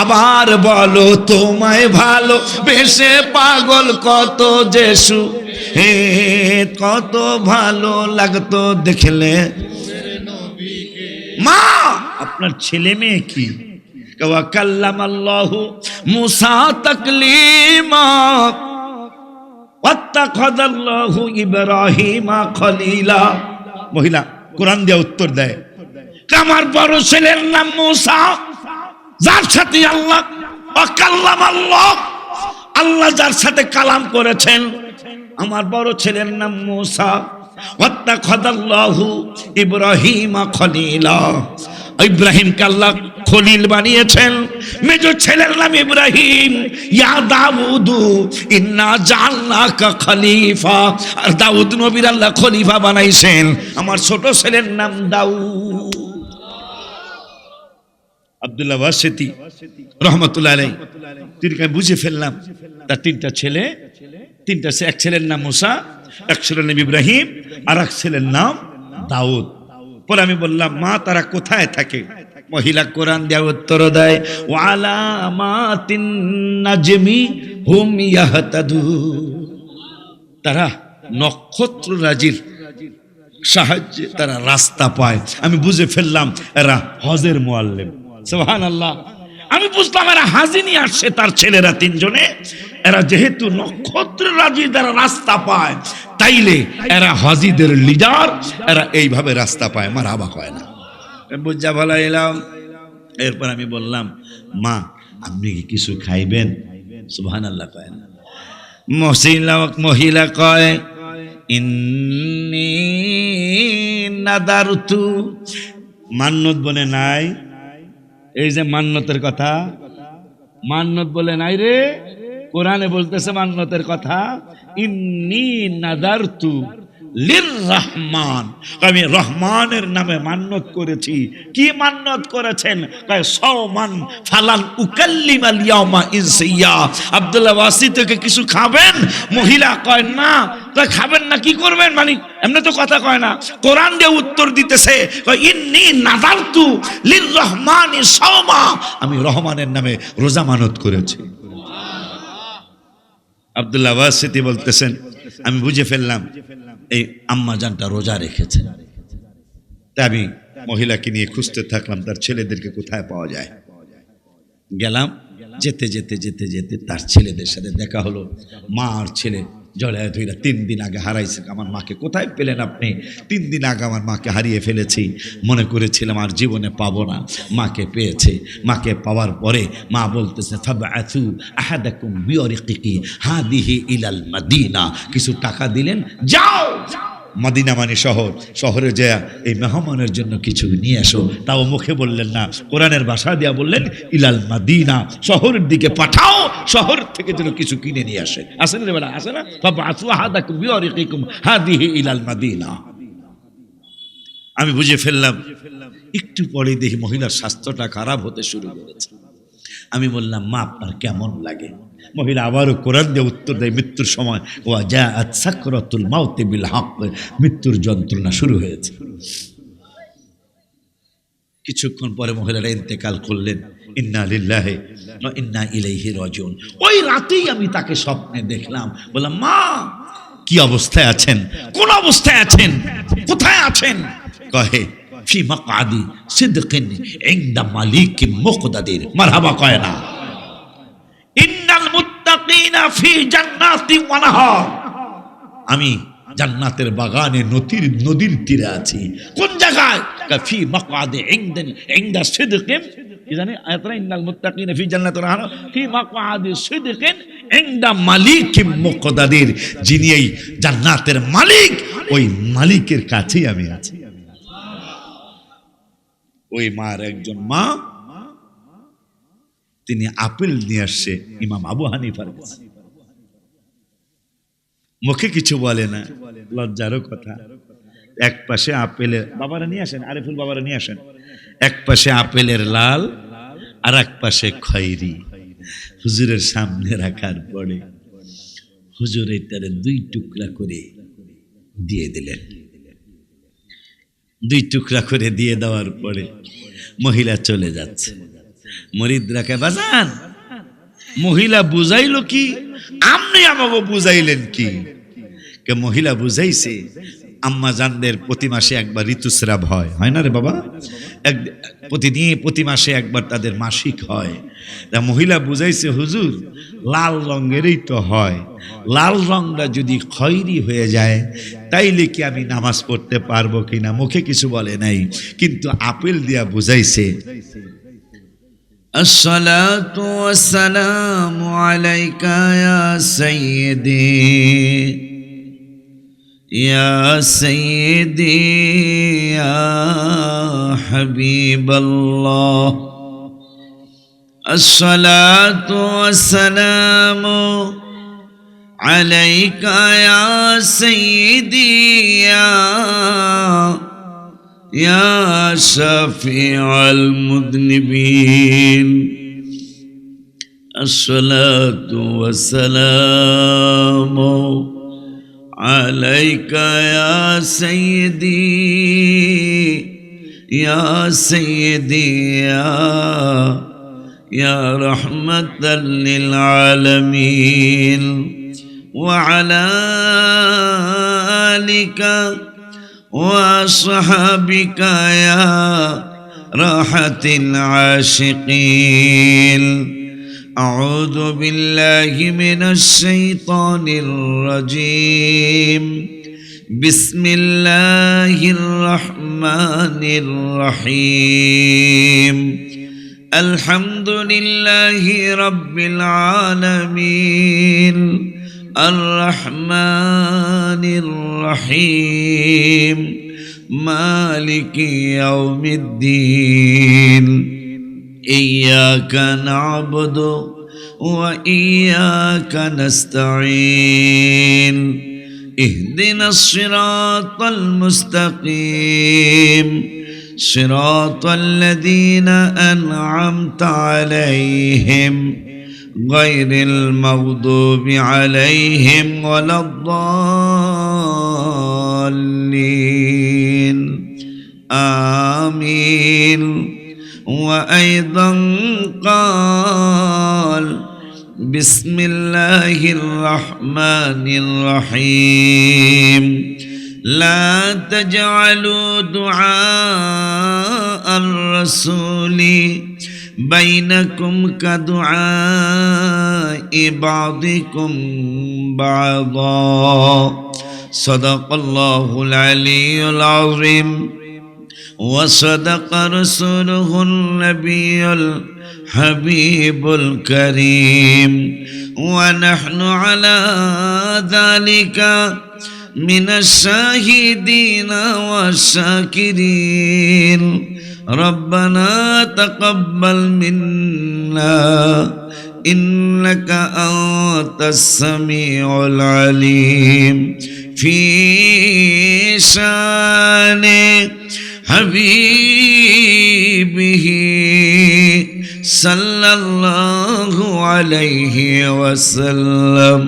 আবার বলো তোমায় ভালোবেসে পাগল কত যে সুখে, কত ভালো লাগতো দেখলে। মা আপনার ছেলে মেয়ে কি? ওয়া কাল্লামাল্লাহু মুসা তাকলিমা ওয়াত্তাখাযাল্লাহু ইব্রাহিমা খলিলা। মহিলা কোরআন দিয়ে উত্তর দেয়, আমার বড় ছেলের নাম মুসা, যার সাথে আল্লাহ কাল্লামাল্লাহ, আল্লাহ যার সাথে কালাম করেছেন, আমার বড় ছেলের নাম মুসা। ওয়াত্তাখাযাল্লাহু ইব্রাহিমা খলিলা, ইব্রাহিমকে আল্লাহ খলিল বানিয়েছেন। মেজো ছেলের নাম ইব্রাহিম। ইয়া দাউদু ইন্না জাআলনাকা খলিফা, আর দাউদ নবীর আল্লাহ খলিফা বানাইছেন। আমার ছোট ছেলের নাম দাউদ। আব্দুল্লাহ ওয়াসিতি রহমতুল্লাহ আলাইহি তিনি বুঝে ফেললাম তার তিনটা ছেলে, এক ছেলের নাম মুসা, এক ছেলের নাম ইব্রাহিম, আর এক ছেলের নাম দাউদ। পরে আমি বললাম, মা তারা কোথায় থাকে? মহিলা কোরআন দেওয়া উত্তর দেয়, ওয়ালামাতিন নাজমি হুম ইয়াহতাদুন, তারা নক্ষত্র রাজির সাহায্যে তারা রাস্তা পায়। আমি বুঝে ফেললাম এরা হজের মুআল্লিম। সুবহানাল্লাহ। আমি বুঝলাম এরা হাজি নিয়ে আসছে তার ছেলেরা তিনজনে, এরা যেহেতু নক্ষত্রের রাজি দ্বারা রাস্তা পায়, তাইলে এরা হাজিদের লিডার, এরা এইভাবে রাস্তা পায়, মারহাবা কয় না। বুঝা ভালো এলাম। এরপর আমি বললাম, মা আপনি কি কিছু খাইবেন? সুবহানাল্লাহ কয় না। মহিলা কয়, ইন্নী নাদারতু, মান্নত বলে নাই। এই যে মান্নতের কথা, মান্নত বলে নাই রে, কোরআনে বলতেছে মান্নতের কথা। ইন্নী নাদারতু লির রহমান, আমি রহমানের নামে মান্নত করেছি। কি মান্নত করেছেন? কয় সওমান ফালান উকাল্লিমাল ইয়াউমা ইনসিয়া। আব্দুল্লাহ ওয়াসি থেকে কিছু খাবেন? মহিলা কয় না। কয় খাবেন না, কি করবেন? মানে এমনি তো কথা কয় না, কোরআন দিয়ে উত্তর দিতেছে, কয় ইন্নী নাযারতু লির রহমানি সাওমা, আমি রহমানের নামে রোজা মানত করেছি। আব্দুল্লাহ ওয়াসিতি বলতেছেন, আমি বুঝে ফেললাম এই আম্মা জানটা রোজা রেখেছেন। তাই আমি মহিলাকে নিয়ে খুঁজতে থাকলাম তার ছেলেদেরকে কোথায় পাওয়া যায়। গেলাম, যেতে যেতে যেতে যেতে তার ছেলেদের সাথে দেখা হলো। মা আর ছেলে জড়ায় ধইরা 3 দিন আগে হারাইছে। আমার মাকে কোথায় পেলেন আপনি? 3 দিন আগে আমার মাকে হারিয়ে ফেলেছি, মনে করেছিলাম আর জীবনে পাবো না। মাকে পেয়েছে। মাকে পাওয়ার পরে মা বলতেছে, ফাবআথু আহাদাকুম বিওরিকিকি হাদিহি ইলাল মাদিনা, কিছু টাকা দিলেন, যাও মদিনা মানে শহর, শহরে যায় এই মেহমানের জন্য কিছু নিয়ে এসো। তাও মুখে বললেন না, কোরআনের ভাষা দিয়া বললেন ইলাল মাদিনা, শহরের দিকে পাঠাও, শহর থেকে যেন কিছু কিনে নিয়ে আসে। আসেন রে বেলা, আসে না? ফাবআথু আহাদাকুম বিওরিকিকুম হাদিহি ইলাল মাদিনা। আমি বুঝে ফেললাম। একটু পরে দেখি মহিলার স্বাস্থ্যটা খারাপ হতে শুরু করেছে। আমি বললাম, মা আপনার কেমন লাগে? মহিলা আবারও কোরআন দিয়ে উত্তর দেয়, মৃত্যুর সময় ওয়া জাআত সাকরাতুল মাউতি বিল হক, মৃত্যুর যন্ত্রণা শুরু হয়েছে। কিছুক্ষণ পরে মহিলারা ইন্তেকাল করলেন। ইন্না লিল্লাহি ওয়া ইন্না ইলাইহি রাজিউন। ওই রাতেই আমি তাকে স্বপ্নে দেখলাম। বললাম, মা কি অবস্থায় আছেন? কোন অবস্থায় আছেন? কোথায় আছেন? কহে ফি মাকআদি সিদকিন ইনদা মালিকিন মুকতাদির। মারহাবা কয় না? ইন্নাল মুত্তাকিনা ফি জান্নাতি ওয়া নাহার, আমি জান্নাতের বাগানে নদীর তীরে আছি। কোন জায়গায়? ফি মাকআদি ইনদা সিদকিন, কি জানি আয়াতটা, ইন্নাল মুত্তাকিনা ফি জান্নাতি ওয়া নাহার ফি মাকআদি সিদকিন ইনদা মালিকিন মুকতাদির, যিনি এই জান্নাতের মালিক, ওই মালিকের কাছেই আমি আছি। ওই মার একজন মা, তিনি আপেল নিয়ে আসছে ইমাম আবু হানিফার কাছে। মুখে কিছু বলে না, লজ্জারও কথা। এক পাশে আপেলের, বাবারা নিয়ে আসেন, আরিফুল বাবারা নিয়ে আসেন, এক পাশে আপেলের লাল আর এক পাশে খয়েরি হুজুরের সামনে রাখার পরে হুজুর এটারে দুই টুকরা করে দিয়ে দিলেন। দুই টুকরা করে দিয়ে দেওয়ার পরে মহিলা চলে যাচ্ছে। মুরিদরাকে বাজান মহিলা বুঝাইলো কি, আপনি আমাকে বুঝাইলেন কি? কে মহিলা বুঝাইছে আম্মা জানদের প্রতি মাসে একবার ঋতুস্রাব হয়, হয় না রে বাবা? প্রতি মাসে একবার তাদের মাসিক হয়। তা মহিলা বুঝাইছে হুজুর লাল রঙেরই তো হয়, লাল রংটা যদি খয়েরি হয়ে যায় তাইলে কি আমি নামাজ পড়তে পারবো কিনা? মুখে কিছু বলে নাই, কিন্তু আপেল দিয়া বুঝাইছে। আসসালাতু ওয়াসসালামু আলাইকা ইয়া সাইয়্যিদি ইয়া সাইয়্যিদি ইয়া হাবিবাল্লাহ। আসসালাতু ওয়াসসালামু আলাইকা ইয়া সাইয়্যিদি ইয়া শাফিউল মুযনিবিন। আসসালাতু ওয়াসসালামু আলাইকা ইয়া সাইয়্যিদি ইয়া সাইয়্যিদি ইয়া রাহমাতাল লিল আলামিন ওয়া আলা আলিকা وصحابك يا راحة العاشقين. أعوذ بالله من الشيطان الرجيم. بسم الله الرحمن الرحيم. الحمد لله رب العالمين الرحمن الرحيم مالك يوم الدين. إياك نعبد وإياك نستعين. اهدنا الصراط المستقيم صراط الذين أنعمت عليهم غير المغضوب عليهم ولا الضالين آمين. وأيضا قال بسم الله الرحمن الرحيم. لا تجعلوا دعاء الرسول بينكم كدعاء بعضكم بعضا. صدق الله العلي العظيم وصدق رسوله النبي الحبيب الكريم. ونحن على ذلك من الشاهدين والشاكرين. ربنا تقبل منا إنك أنت السميع العليم. في شان حبيبه صلى الله عليه وسلم.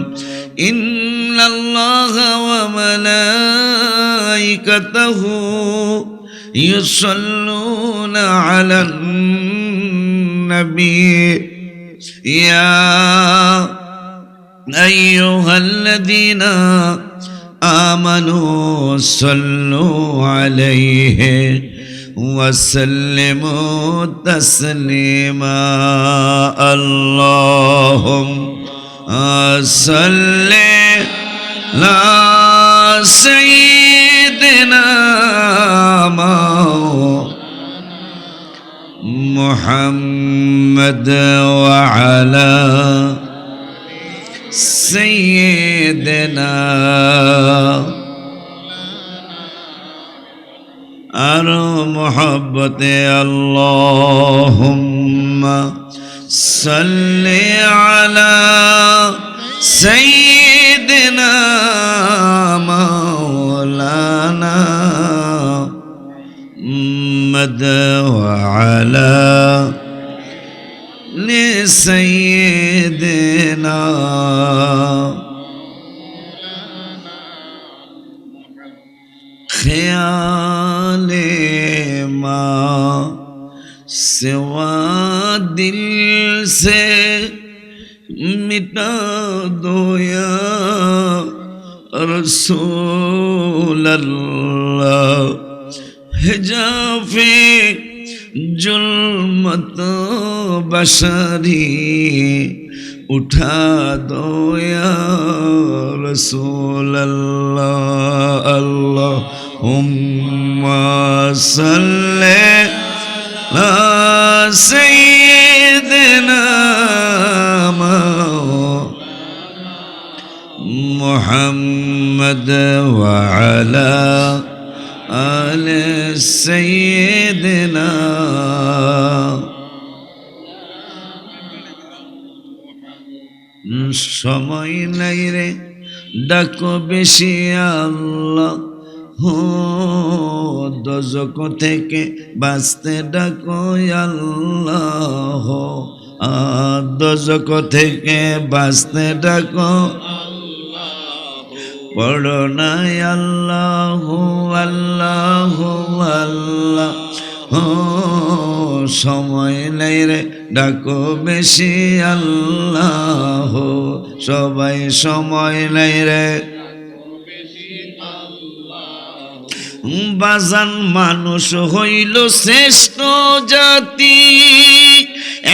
إن الله وملائكته يصلون على النبي يا أيها الذين آمنوا صلوا عليه وسلموا تسليما. اللهم صل على سيدنا محمد وعلى سيدنا أرو محبت. اللهم صل على سيدنا مولانا محمد وعلى آل سيدنا ख्याल माँ सिवा दिल से मिटा दो या रसूल अल्लाह हिजाफे जुल्मत बशरी उठा दो या रसूल अल्लाह अल्लाहुम्मा सल्ले अला सय्यिदिना मुहम्मद व अला आले सय्यिदिना সময় নাই রে ডাকো বেশি আল্লাহ হো দোজখ থেকে বাঁচতে ডাকো আল্লাহ দোজখ থেকে বাঁচতে ডাকো পড়ো নাই আল্লাহ আল্লাহ আল্লাহ সময় নাই রে ডাকো বেশি আল্লাহ সবাই সময় নাই রে বাজান মানুষ হইল শ্রেষ্ঠ জাতি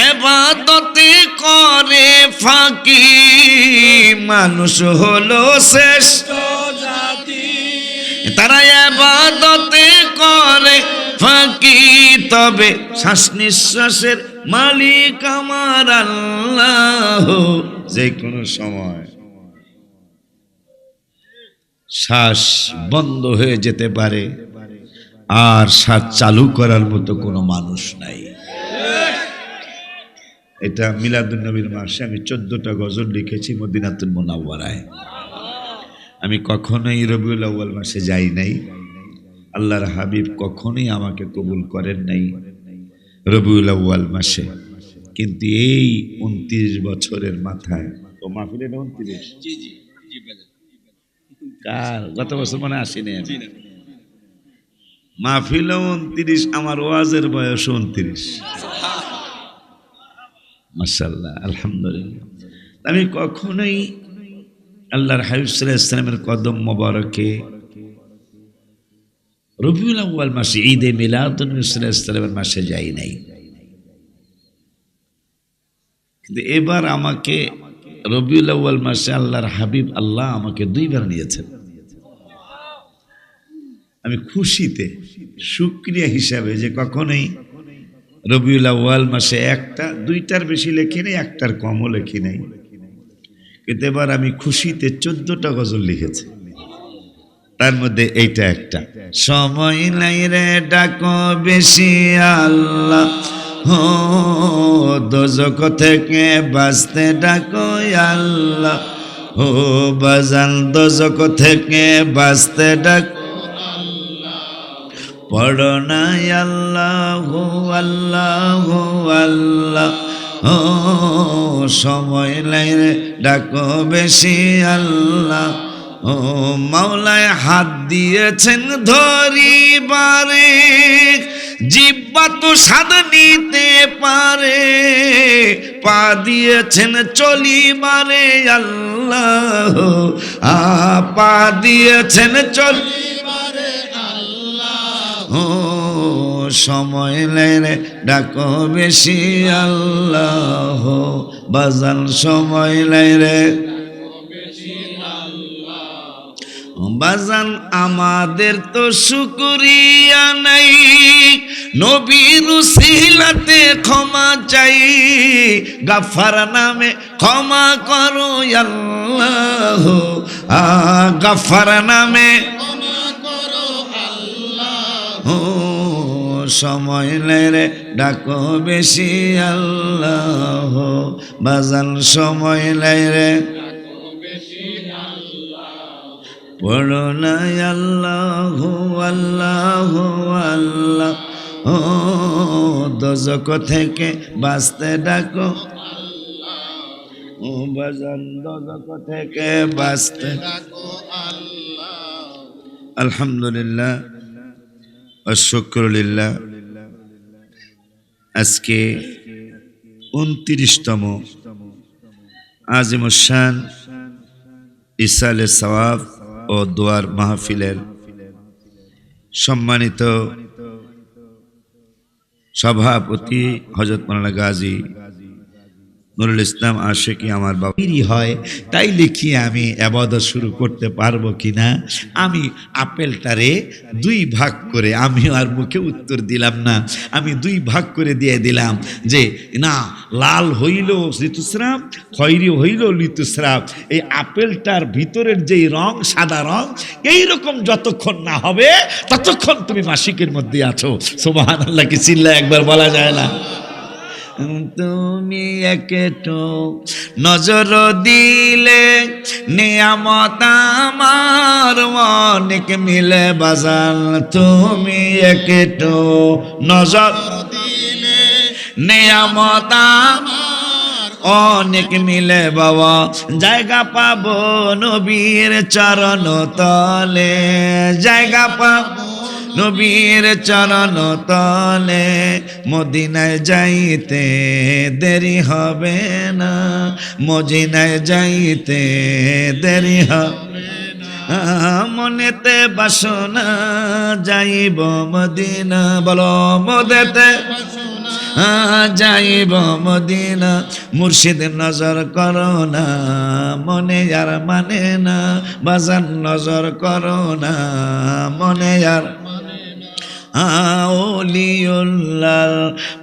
ইবাদতে করে ফাঁকি মানুষ হলো শ্রেষ্ঠ জাতি তারা ইবাদতে করে ফাঁকি তবে শ্বাস নিঃশ্বাসের মালিক আমার আল্লাহ যে কোনো সময় শ্বাস বন্ধ হয়ে যেতে পারে আর শ্বাস চালু করার মতো কোনো মানুষ নাই। এটা মিলাদুন নবীর মাসে আমি 14টা গজল লিখেছি মদিনাতুল মুনাওয়ারায়। আমি কখনোই রবিউল আউয়াল মাসে যাই নাই, আল্লাহর হাবিব কখনোই আমাকে কবুল করেন নাই রবিউল আউয়াল মাসে। কিন্তু এই 29 বছরের মাথায় ও মাহফিলে 29 জি জি জি কার গত বছর মনে আসেনি মাহফিলে 29 আমার ওয়াজের বয়স 29 মাশাআল্লাহ আলহামদুলিল্লাহ। আমি কখনোই আল্লাহর হাবিব সাল্লাল্লাহু আলাইহি ওয়াসাল্লামের কদম মোবারকে রবিউল আউয়াল মাসে ঈদে মিলাদুন নবী সাল্লাল্লাহু আলাইহি ওয়াসাল্লামের মাসে যাই নাই। কিন্তু এবার আমাকে রবিউল আউয়াল মাসে আল্লাহর হাবিব আল্লাহ আমাকে 2 বার নিয়েছেন। আমি খুশিতে শুকরিয়া হিসাবে যে কখনোই রবিউল আউয়াল মাসে 2টার বেশি লেখি নাই, 1টার কমও লেখি নাই। কিন্তু এবার আমি খুশিতে 14টা গজল লিখেছি, তার মধ্যে এইটা একটা। সময় নাই রে ডাকো বেশি আল্লাহ হো দোজখ থেকে বাঁচতে ডাকো আল্লাহ হো বাজান দোজখ থেকে বাঁচতে ডাকো পড়ো নাই আল্লাহ আল্লাহ আল্লাহ ও সময় নাই রে ডাকো বেশি আল্লাহ ও মাওলায় হাত দিয়েছেন ধরিবারে জিহ্বা তো স্বাদ নিতে পারে পা দিয়েছেন চলিবারে আল্লাহ পা দিয়েছেন চলিবারে আল্লাহ ও সময় লেরে ডাকো বেশি আল্লাহ বাজান সময় লেরে বাজান আমাদের তো শুকরিয়া নাই নবীর উসিলাতে ক্ষমা চাই গাফফার নামে ক্ষমা করো আল্লাহ গাফফার নামে ক্ষমা করো আল্লাহ সময় লেরে ডাকো বেশি আল্লাহ বাজান সময় লেরে পড়ো নাই আল্লাহ আল্লাহ আল্লাহ ও দোজখ থেকে বাঁচতে ডাকো, ও বাজান দোজখ থেকে বাঁচতে ডাকো আল্লাহ। আলহামদুলিল্লাহ ওয়া শুকরুলিল্লাহ। আজকে 29তম আজিমুশান ইসালে সওয়াব ও দোয়ার মাহফিলের সম্মানিত সভাপতি হযরত মাওলানা গাজী নুরুল ইসলাম আশিকি আমার বাবারই হয়, তাই লিখি আমি ইবাদত শুরু করতে পারবো কিনা। আমি আপেলটারে 2 ভাগ করে, আমি আর মুখে উত্তর দিলাম না, আমি 2 ভাগ করে দিয়ে দিলাম যে না, লাল হইল ঋতুস্রাব, খয়েরি হইল ঋতুস্রাব। এই আপেলটার ভিতরের যেই রং, সাদা রং, এইরকম যতক্ষণ না হবে ততক্ষণ তুমি মাসিকের মধ্যে আছো। সুবহানাল্লাহ কি চিল্লা একবার বলা যায় না? তুমি একটু নজর দিলে নিয়ামত আমার অনেক মিলে বাজান, তুমি একটু নজর দিলে নিয়ামত আমার অনেক মিলে বাবা, জায়গা পাবো নবীর চরণ তলে, জায়গা পাবো নবীর চরণ তলে, মদিনায় যাইতে দেরি হবে না, মদিনায় যাইতে দেরি হবে না, মনেতে বাসনা যাইব মদিনা, বলো মনেতে যাইব মদিনা, মুর্শিদের নজর করো না, মনে আর মানে না, বাজান নজর করো না, মনে আর আউলিউল্লাহ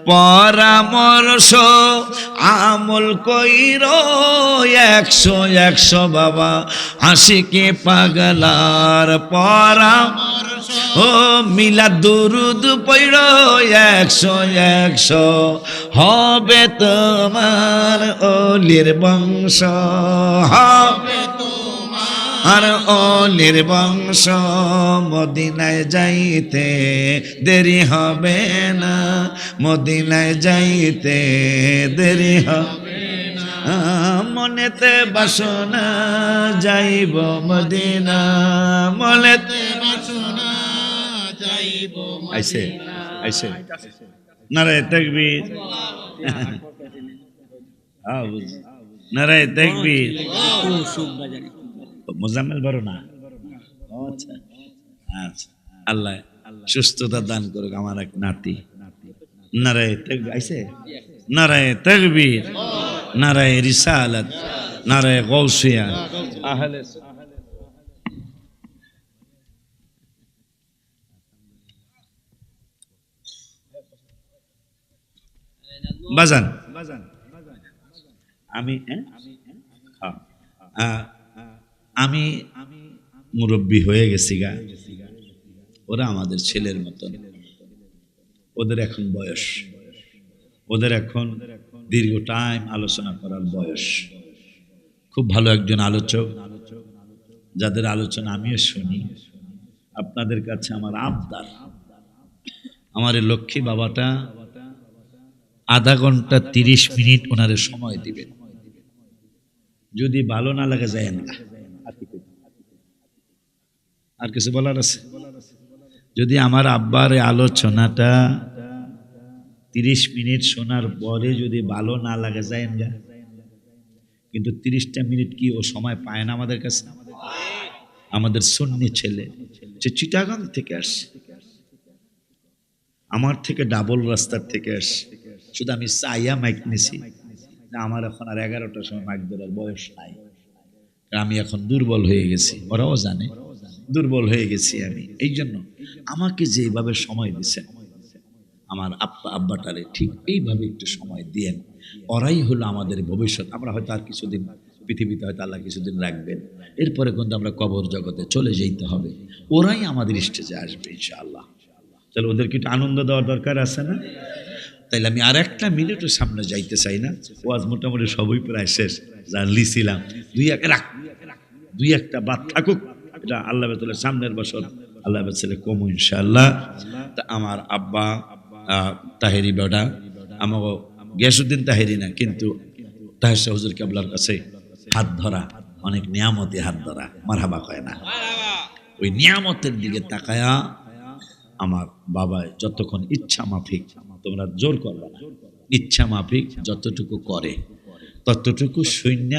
পরামর্শ আমল কইর 100 বাবা, আশিকে পাগলার পরামর্শ ও মিলাদ দুরুদ পড়ো 100 হবে তোমার ওলির বংশ, হবে আর ওলির বংশ, মদিনায় যাইতে দেরি হবে না, মদিনায় যাইতে দেরি হবে না, মনেতে বাসনা যাইব মদিনা, মনেতে বাসনা যাইব মদিনা। আইছে নারায়ে তাকবীর, নারায়ে তাকবীর। মোজাম্মেল বড় না, আচ্ছা আচ্ছা, আল্লাহ সুস্থতা দান করুক আমার এক নাতি। নারায়ে তাকবীর আইছে, নারায়ে তাকবীর, নারায়ে রিসালাত, নারায়ে গাউসিয়া। আহলে বাজান, আমি মুরব্বী হয়ে গেছি গা, ওরা আমাদের ছেলের মতন, ওদের এখন বয়স, ওদের এখন দীর্ঘ টাইম আলোচনা করার বয়স। খুব ভালো একজন আলোচক, যাদের আলোচনা আমিও শুনি। আপনাদের কাছে আমার আবদার, আমার এই লক্ষ্মী বাবাটা আধা ঘন্টা 30 মিনিট ওনারে সময় দিবেন। যদি ভালো না লাগে যায় না, আর কিছু বলার আছে? যদি আমার আব্বার আলোচনাটা 30 মিনিট শোনার পরে যদি ভালো না লাগে যায় না, কিন্তু 30টা মিনিট কি ও সময় পায় না আমাদের কাছে? আমাদের সুন্নি ছেলে, সে চিটাগাং থেকে আসছে, আমার থেকে ডাবল রাস্তার থেকে আসছে, শুধু আমি চাইয়া মাইক নিছি, আমার এখন আর 11টার সময় মাইক ধরার বয়স নাই, আমি এখন দুর্বল হয়ে গেছি, ওরাও জানে দুর্বল হয়ে গেছি আমি। এই জন্য আমাকে যেভাবে সময় দিচ্ছেন আমার আব্বাটারে ঠিক এইভাবে একটু সময় দিয়েন। ওরাই হলো আমাদের ভবিষ্যৎ। আমরা হয়তো আর কিছুদিন পৃথিবীতে হয়তো আল্লাহ কিছুদিন রাখবেন, এরপরে কিন্তু আমরা কবর জগতে চলে যেতে হবে, ওরাই আমাদের স্টেজে আসবে ইনশাআল্লাহ। তাহলে ওদেরকে একটু আনন্দ দেওয়ার দরকার আছে না? তাইলে আমি আর একটা মিনিটও সামনে যাইতে চাই না। ওয়াজ মোটামুটি সবই প্রায় শেষ, যা লিছিলাম দুই একটা বাদ থাকুক, এটা আল্লাহ সামনের বছর আল্লাহ কম ইনশাআল্লাহ। তা আমার আব্বা তাহেরি বেটা আমাকে গিয়াসউদ্দিন তাহেরি না, কিন্তু তাহের শাহ হুজুর কেবলার কাছে হাত ধরা, অনেক নিয়ামতে হাত ধরা, মারহাবা কয় না, ওই নিয়ামতের দিকে তাকায়া আমার বাবা যতক্ষণ ইচ্ছা মাফিক, তোমরা জোর করবে না, ইচ্ছা মাফিক যতটুকু করে ততটুকু সৈন্য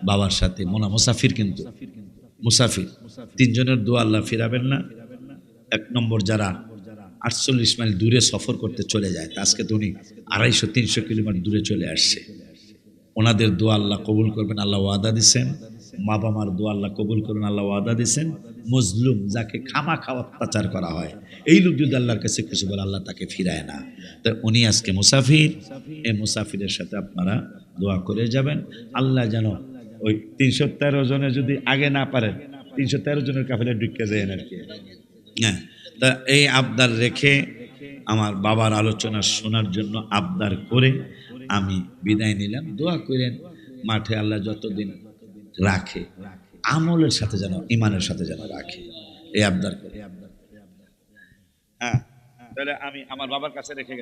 বাবার সাথে মোনা মুসাফির, কিন্তু মুসাফির তিনজনের দোয়া আল্লাহ ফিরাবেন না। এক নম্বর যারা 48 মাইল দূরে সফর করতে চলে যায়, তা আজকে তো উনি 250-300 কিলোমিটার দূরে চলে আসছে, ওনাদের দোয়া আল্লাহ কবুল করবেন, আল্লাহ ওয়াদা দিচ্ছেন। মা বাবার দোয়া আল্লাহ কবুল করবেন, আল্লাহ ওয়াদা দিচ্ছেন। মজলুম যাকে খাওয়া অত্যাচার করা হয়, এই লোক যদি আল্লাহর কাছে কিছু বলে আল্লাহ তাকে ফিরায় না। তো উনি আজকে মুসাফির, এই মুসাফিরের সাথে আপনারা দোয়া করে যাবেন। আল্লাহ যেন ওই 313 জনে যদি আগে না পারেন, 313 জনের কাফেলা ঢুকে যায় আর কি। হ্যাঁ, তা এই আবদার রেখে আমার বাবার আলোচনা শোনার জন্য আবদার করে আমি বিদায় নিলাম। দোয়া করেন মাঠে আল্লাহ যতদিন রাখে আমলের সাথে যেন, ইমানের সাথে যেন রাখে, এই আবদার করে। হ্যাঁ, তাহলে আমি আমার বাবার কাছে রেখে গেলাম।